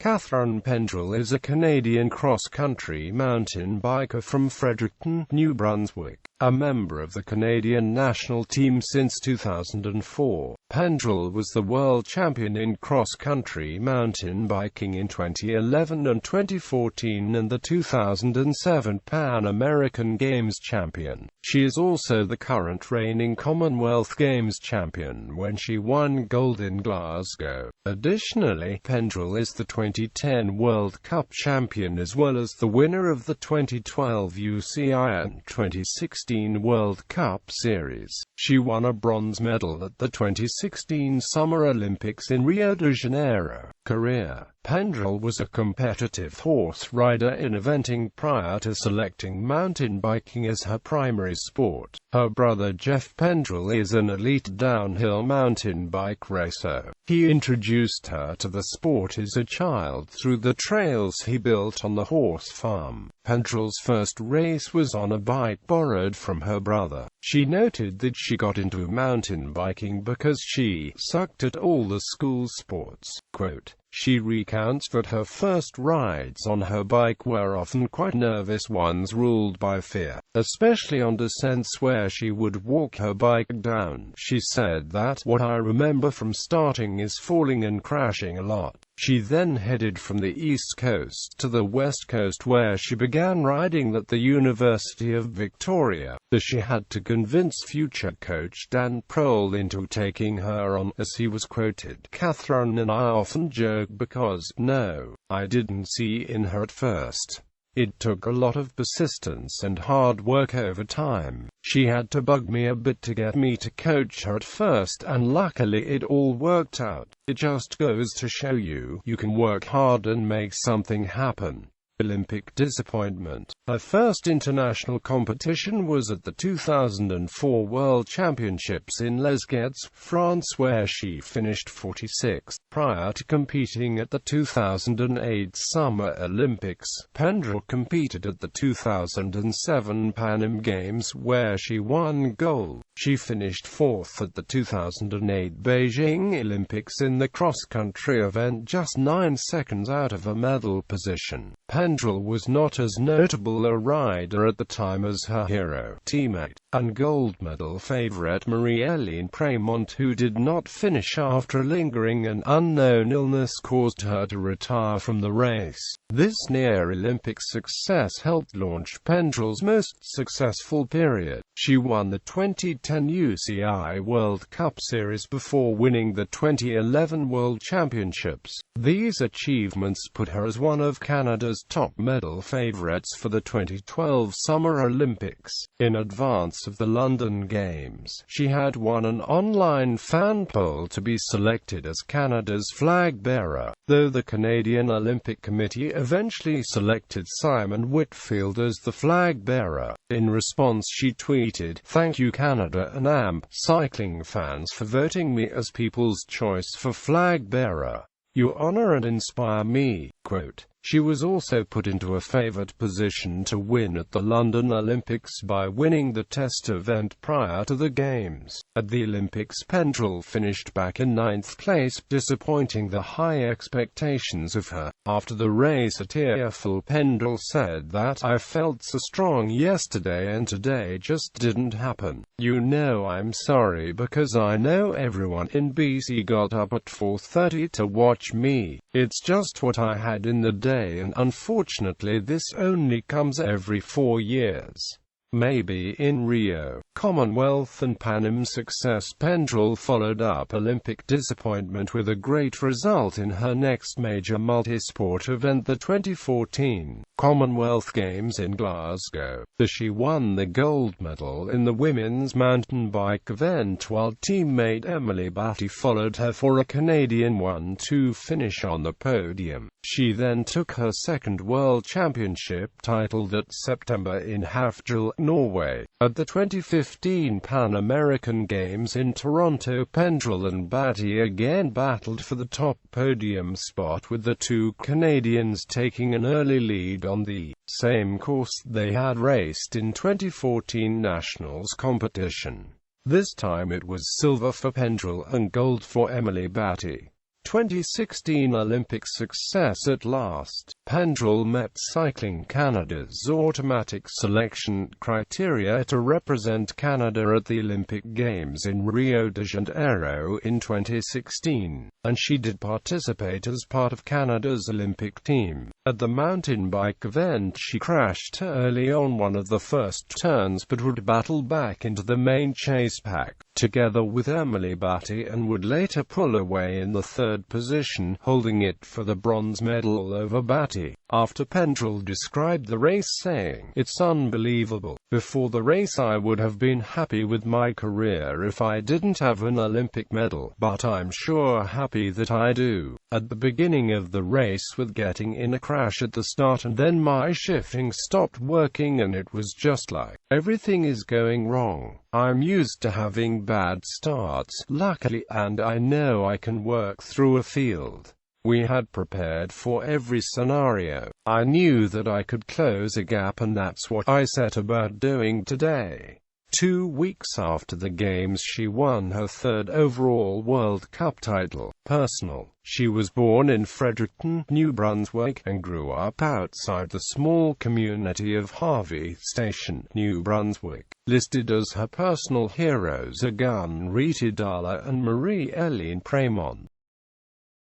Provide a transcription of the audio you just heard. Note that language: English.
Catharine Pendrel is a Canadian cross-country mountain biker from Fredericton, New Brunswick, a member of the Canadian national team since 2004. Pendrel was the world champion in cross-country mountain biking in 2011 and 2014 and the 2007 Pan American Games champion. She is also the current reigning Commonwealth Games champion when she won gold in Glasgow. Additionally, Pendrel is the 2010 World Cup champion as well as the winner of the 2012 UCI and 2016 World Cup Series. She won a bronze medal at the 2016 Summer Olympics in Rio de Janeiro. Career: Pendrel was a competitive horse rider in eventing prior to selecting mountain biking as her primary sport. Her brother Jeff Pendrel is an elite downhill mountain bike racer. He introduced her to the sport as a child through the trails he built on the horse farm. Pendrel's first race was on a bike borrowed from her brother. She noted that she got into mountain biking because she sucked at all the school sports. Quote, she recounts that her first rides on her bike were often quite nervous ones ruled by fear, especially on descents where she would walk her bike down. She said that, "What I remember from starting is falling and crashing a lot." She then headed from the East Coast to the West Coast where she began riding at the University of Victoria. She had to convince future coach Dan Prohl into taking her on, as he was quoted. Catharine and I often joke because, no, I didn't see in her at first. It took a lot of persistence and hard work over time. She had to bug me a bit to get me to coach her at first, and luckily it all worked out. It just goes to show you, you can work hard and make something happen. Olympic disappointment. Her first international competition was at the 2004 World Championships in Les, France, where she finished 46th. Prior to competing at the 2008 Summer Olympics, Pendrel competed at the 2007 Pan Am Games where she won gold. She finished 4th at the 2008 Beijing Olympics in the cross-country event, just 9 seconds out of a medal position. Pendrel was not as notable a rider at the time as her hero, teammate, and gold medal favourite Marie-Hélène Prémont, who did not finish after a lingering and unknown illness caused her to retire from the race. This near-Olympic success helped launch Pendrel's most successful period. She won the 2010 UCI World Cup Series before winning the 2011 World Championships. These achievements put her as one of Canada's top medal favourites for the 2012 Summer Olympics. In advance of the London Games, she had won an online fan poll to be selected as Canada's flag bearer, though the Canadian Olympic Committee eventually selected Simon Whitfield as the flag bearer. In response, she tweeted, "Thank you Canada and AMP cycling fans for voting me as people's choice for flag bearer. You honor and inspire me." Quote, she was also put into a favoured position to win at the London Olympics by winning the test event prior to the Games. At the Olympics, Pendrel finished back in 9th place, disappointing the high expectations of her. After the race, a tearful Pendrel said that, "I felt so strong yesterday and today just didn't happen. You know, I'm sorry because I know everyone in BC got up at 4:30 to watch me. It's just what I had in the day, and unfortunately this only comes every 4 years. Maybe in Rio." Commonwealth and Pan Am success. Pendrel followed up Olympic disappointment with a great result in her next major multisport event, the 2014 Commonwealth Games in Glasgow. She won the gold medal in the women's mountain bike event, while teammate Emily Batty followed her for a Canadian 1-2 finish on the podium. She then took her second World Championship title that September in Hafjell, Norway. At the 2015 Pan American Games in Toronto, Pendrel and Batty again battled for the top podium spot, with the two Canadians taking an early lead on the same course they had raced in 2014 Nationals competition. This time it was silver for Pendrel and gold for Emily Batty. 2016 Olympic success at last. Pendrel met Cycling Canada's automatic selection criteria to represent Canada at the Olympic Games in Rio de Janeiro in 2016, and she did participate as part of Canada's Olympic team. At the mountain bike event, she crashed early on one of the first turns but would battle back into the main chase pack, together with Emily Batty, and would later pull away in the third position, holding it for the bronze medal over Batty. After Pendrel described the race saying, "It's unbelievable. Before the race I would have been happy with my career if I didn't have an Olympic medal, but I'm sure happy that I do. At the beginning of the race with getting in a crash at the start and then my shifting stopped working and it was just like, everything is going wrong. I'm used to having bad starts, luckily, and I know I can work through a field. We had prepared for every scenario. I knew that I could close a gap, and that's what I set about doing today." 2 weeks after the Games, she won her third overall World Cup title. Personal. She was born in Fredericton, New Brunswick, and grew up outside the small community of Harvey Station, New Brunswick. Listed as her personal heroes are Gunn Rita Dalla and Marie-Hélène Prémont.